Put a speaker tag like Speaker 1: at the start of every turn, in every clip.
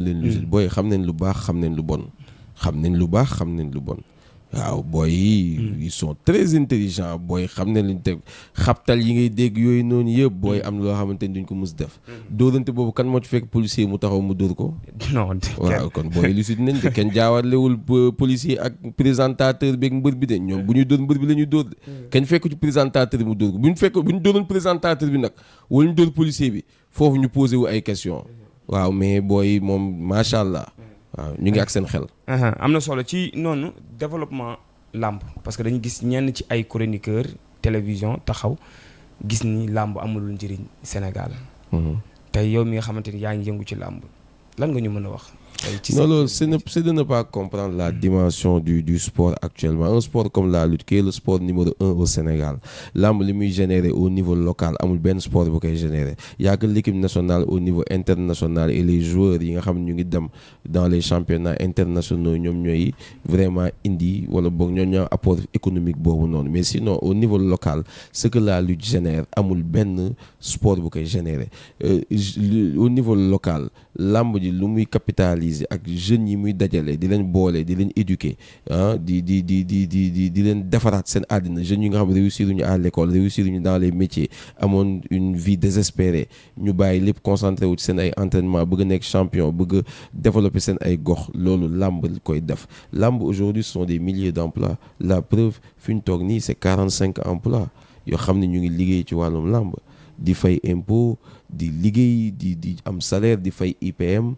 Speaker 1: leen booy xam nañ lu baax xam nañ lu bon xam nañ lu baax xam nañ lu bon waaw booy yi ils sont très intelligents booy xam ne liñ teg xabtal yi ngay dégg yooyu noonu yëpp booy am na loo xamante ni duñ ko mus def dóorante boobu kan moo ci fekk policier mu taxaw mu dóor ko
Speaker 2: non
Speaker 1: waaw kon booy lucide nañ de kenn jaawarlewul policier ak présentateur beeg mbër bi de ñoom bu ñuy dóor mbër bi la ñuy dóor de kenn fekk ci présentateur bi mu dóor ko bu ñu dóoroon présentateur bi nag wala ñu dóor policier bi foofu ñu posé wu ay question waaw mais booy moom macha allah waaw ñu ngi ak seen xel.
Speaker 2: am na solo ci noonu développement làmb parce que dañu gis ñenn ci ay chroniqueur télévision taxaw gis ni làmb amulul njëriñ Sénégal. tey yow mi nga xamante ni yaa ngi yëngu ci làmb lan nga ñu mën a wax.
Speaker 1: Non, loolu c'est de ne pas comprendre la dimension du sport actuellement. Un sport comme la lutte qui est le sport numéro 1 au Sénégal. Lamb li muy générer au niveau local amul benn sport bu koy générer. Y a que l'équipe nationale au niveau international et les joueurs yi nga xam ne ñu ngi dem dans les championnats internationaux ñoom ñooy vraiment indi wala boog ñoo ñoo apport économique boobu noonu. Mais sinon au niveau local ce que la lutte génère amul benn sport bu koy générer. Au niveau local lamb ji lu muy capitaliser ak jeunes yi muy dajale di leen boole di leen éduquer ah di leen defaraat seen àddina jeunes yi nga xam ne réussir ñu à l'école réussir ñu dans les métiers amoon une vie désespérée ñu bàyyi lépp concentré wu ci seen ay entraînement bëgg a nekk champion bëgg a développer seen ay gox loolu làmb koy def làmb aujourd'hui ce sont des milliers d'emplois la preuve fi ñu toog nii c'est 45 emplois yoo xam ne ñu ngi liggéey ci wàllum làmb di fay impôt di liggéey di am salaire di fay IPM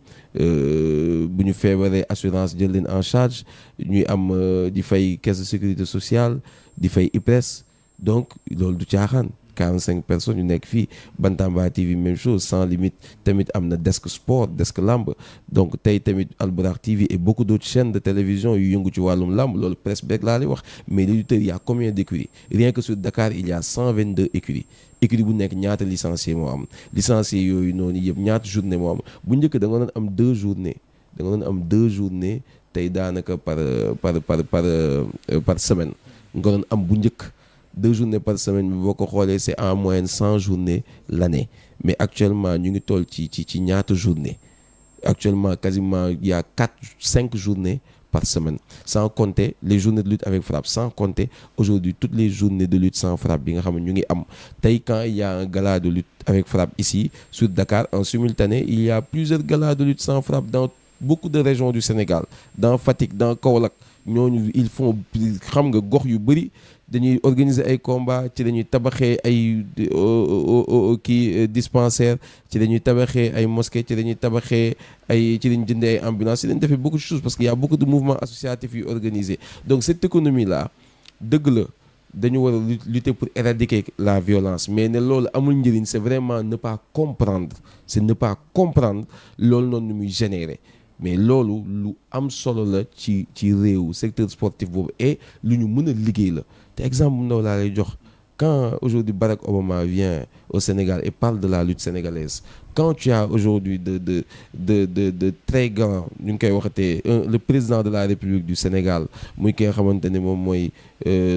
Speaker 1: bu ñu feebaree assurance jël leen en charge ñuy am di fay caisse de sécurité sociale di fay IPRES donc loolu du caaxaan 45 personnes yu nekk fii Bantamba TV même chose sans limite tamit am na desk sport desk lamb donc tey tamit Albourakh TV et beaucoup d'autres chaînes de télévision yu yëngu ci wàllum lamb loolu presse beeg laa lay wax mais les lutteurs il y a combien d'écuries rien que sur Dakar il y a 122 écuries écurie bu nekk ñaata licencié moo am licencié yooyu noonu yëpp ñaata journée moo am bu njëkk da nga doon am 2 journées da nga doon am 2 journées tey daanaka par semaine nga doon am bu njëkk 2 journées par semaine bi boo ko xoolee c'est en moyenne 100 journées l'année mais actuellement ñu ngi toll ci ñaata journée actuellement quasiment il y a 5 journées par semaine sans compter les journées de lutte avec frappe sans compter aujourd'hui toutes les journées de lutte sans frappe bi nga xam ne ñu ngi am tey quand il y a un gala de lutte avec frappe ici sur Dakar en simultané il y a plusieurs galas de lutte sans frappe dans beaucoup de régions du Sénégal dans Fatick dans Kaolack ñooñu ils font xam nga gox yu bëri dañuy organiser ay combats ci dañuy tabaxee ay dispensaires ci dañuy tabaxee ay mosquées ci dañuy tabaxee ay ci dañuy jëndee ay ambulances ci dañuy defee beaucoup de choses parce qu'il y a beaucoup de mouvements associatifs yu organisés donc cette économie là dëgg la dañu war a lutter pour éradiquer la violence mais ne loolu amul njëriñ c'est vraiment ne pas comprendre c'est ne pas comprendre loolu noonu nu muy générer mais loolu lu am solo la ci réew secteur sportif boobu et lu ñu mën a liggéey la te exemple bu ndaw laa lay jox quand aujourd'hui Barack Obama vient au Sénégal et parle de la lutte sénégalaise quand tu as aujourd'hui de très grands ñu ngi koy waxatee le président de la République du Sénégal muy ki nga xamante ne moom mooy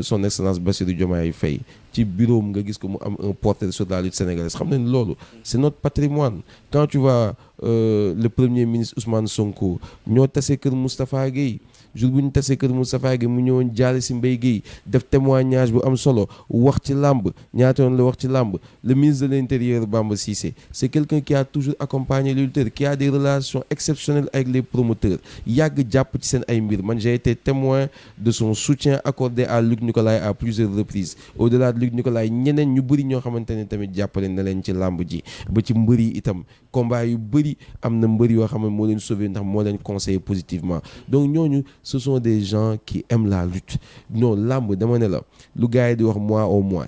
Speaker 1: son excellence Bassirou Diomaye Faye ci bureau nga gis ko mu am un portrait sur la lutte sénégalaise xam ne loolu c'est notre patrimoine quand tu vois le premier ministre Ousmane Sonko ñoo tase kër Moustapha Guèye jour bu ñu tasee kër Moustapha Guèye mu ñëwoon jaale si Mbaye Guèye def témoignage bu am solo wax ci làmb ñaata yoon la wax ci làmb le ministre de l'Intérieur Bamba Cissé c'est quelqu'un qui a toujours accompagné les lutteurs qui a des relations exceptionnelles avec les promoteurs yàgg jàpp ci seen ay mbir man j'ai été témoin de son soutien accordé à Luc Nicolaï à plusieurs reprises au-delà de Luc Nicolaï ñeneen ñu bëri ñoo xamante ne tamit jàppale na leen ci làmb ji ba ci mbër yi itam combat yu bëri am na mbër yoo xam ne moo leen sauvé ndax moo leen conseillé positivement donc ñooñu ce sont des gens qui aiment la lutte non làmb dama ne la lu gars yi di wax mois au moins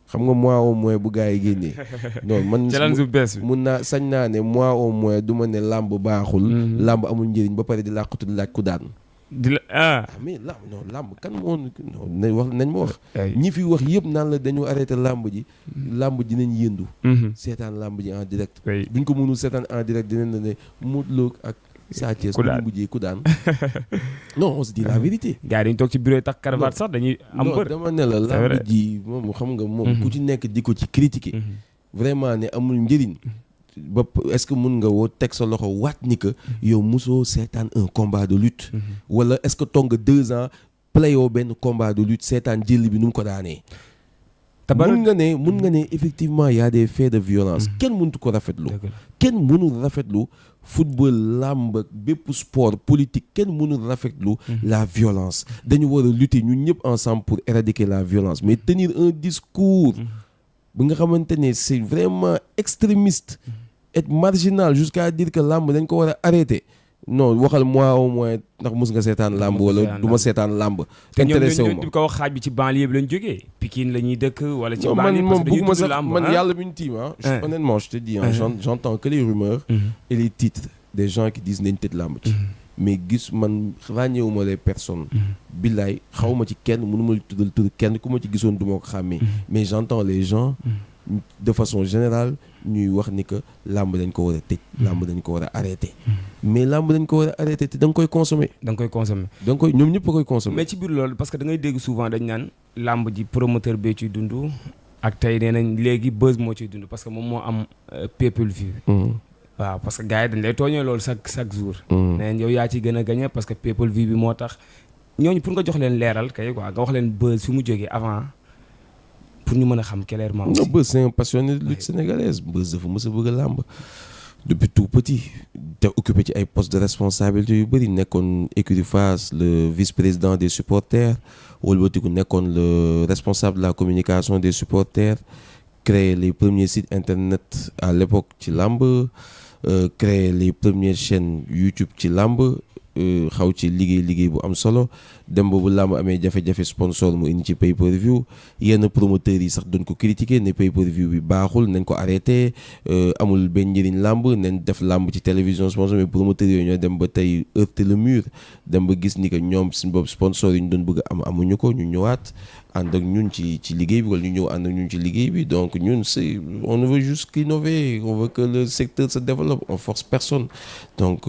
Speaker 1: xam nga mois au moins bu gars yi génnee non man
Speaker 2: challenge bu bees bi
Speaker 1: mun naa sañ naa ne mois au moins du ma ne làmb baaxul làmb amul njëriñ ba pare di làqatu di laaj ku daan
Speaker 2: di la
Speaker 1: mais làmb non làmb kan moo nañ wax nañ ma wax ñi fi wax yëpp naan la dañu arrêté làmb ji dinañ yëndu seetaan làmb ji en direct buñ ko mënul seetaan en direct dinañ la ne Modou Lo ak Sa Thiès ku mujjee ku daan non on se dit la vérité
Speaker 2: gars yi dañu toog ci bureau yi tax cravate sax dañuy am bër
Speaker 1: dama ne la làmb ji moom xam nga moom ku ci nekk di ko ci critiquer vraiment ne amul njëriñ ba est-ce que mun nga woo teg sa loxo waat ni que yow mosoo seetaan un combat de lutte. wala est-ce que toog nga 2 ans playoo benn combat de lutte seetaan jël bi nu mu ko daanee. mun nga ne effectivement y a des faits de violence. kenn mënut ko rafetlu. kenn mënul rafetlu football làmb bépp sport politique kenn mënul rafetlu la violence. dañu war a lutter ñun ñëpp ensemble pour éradiquer la violence mais tenir un discours. bi nga xamante ne c'est vraiment extrémiste et marginal jusqu'à dire que làmb dañ ko war a arrêter non waxal moi au moins ndax mos nga seetaan làmb wala du ma seetaan làmb. intéressé wu ma
Speaker 2: di ko wax xaaj bi ci banlieue bi lañ jógee Pikine la ñuy dëkk wala ci banlieue
Speaker 1: man bëgguma sax man yàlla bi ñu tiim honnêtement je te dis j'entends que les rumeurs et les titres des gens qui disent nañ tëj làmb ci mais gis man ràññeewuma les personnes billaay xawma ci kenn mënuma tuddal tur kenn ku ma ci gisoon du ma ko xàmmee mais j'entends les gens de façon générale ñuy wax ni que làmb dañ ko war a tëj làmb dañ ko war a arrêter mais làmb dañ ko war a arrêter te da nga koy consommer ñoom ñëpp a koy consommer mais
Speaker 2: ci biir loolu parce que da ngay dégg souvent dañ naan làmb ji promoteur bee ciy dund ak tey nee nañ léegi buzz moo ciy dund parce que moom moo am pay-per-view waaw parce que gars yi dañ lay tooñee loolu chaque jour mais yow yaa ci gën a gagné parce que pay-per-view bi moo tax ñooñu pour nga jox leen leeral kay quoi nga wax leen buzz fi mu jógee avant pour ñu mën a xam clairement aussi.
Speaker 1: non Beuz c'est un passionné de lutte sénégalaise Beuz dafa mës a bëgg a làmb depuis tout petit te occupé ci ay postes de responsabilité yu bëri nekkoon écurie Fass le vice-président des supporters wëlbatiku nekkoon le responsable de la communication des supporters créé les premiers sites internet à l'époque ci làmb créé les premières chaînes YouTube ci làmb xaw ci liggéey bu am solo dem ba bu làmb amee jafe-jafe sponsor mu indi ci pay-per-view yenn promoteurs yi sax doon ko critiquer ne pay-per-view bi baaxul nañ ko arrêté amul benn njëriñ làmb nañ def làmb ci télévision sponsor mais promoteurs yooyu ñoo dem ba tey heurter le mur dem ba gis ni que ñoom suñu bopp sponsor yi ñu doon bëgg amuñu ko ñu ñëwaat ànd ak ñun ci liggéey bi wala ñu ñëw ànd ak ñun ci liggéey bi donc ñun c'est on ne veut juste qu'innover on veut que le secteur se développe on force personne donc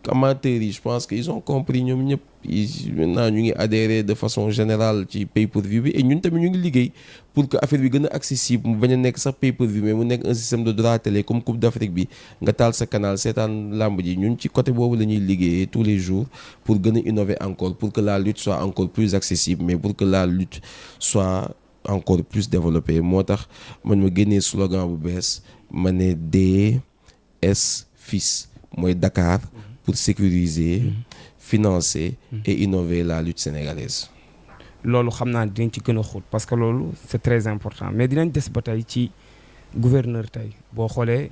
Speaker 1: amateurs yi je pense que ils ont compris ñoom ñëpp maintenant ñu ngi adhérer de façon générale ci pay-per-view bi et ñun tamit ñu ngi liggéey pour que affaire bi gën a accessible mu bañ a nekk sax pay-per-view mais mu nekk un système de droit télé comme Coupe d'Afrique bi nga taal sa canal seetaan lamb ji ñun ci côté boobu la ñuy liggéeyee tous les jours pour gën a innover encore pour que la lutte soit encore plus accessible mais pour que la lutte soit encore plus développée moo tax man ma génnee slogan bu bees ma ne DS FILS mooy Dakar pour sécuriser financer et innover la lutte sénégalaise.
Speaker 2: loolu xam naa dinañ ci gën a xóot parce que loolu c'est très important mais dinañ des ba tey ci gouverneur tey boo xoolee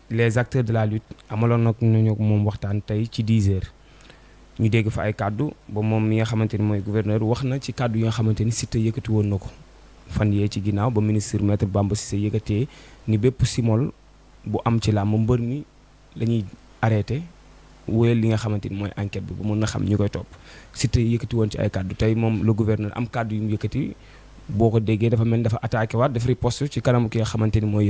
Speaker 2: les acteurs de la lutte amaloon nag nañu moom waxtaan tey ci 10 heures ñu dégg fa ay kàddu ba moom mi nga xamante ni mooy gouverneur wax na ci kàddu yi nga xamante ni Siteu yëkkati woon na ko fan yee ci ginnaaw ba ministre maître Bamba Cissé yëkkatee ni bépp simol bu am ci làmb mbër mi la ñuy arrêté wóyal li nga xamante ni mooy enquête bi ba mën na xam ñu koy topp Siteu yëkkati woon ci ay kàddu tey moom le gouverneur am kàddu yu mu yëkkati boo ko déggee dafa mel ni dafa attaqué waat daf riposte ci kanam ki nga xamante ni mooy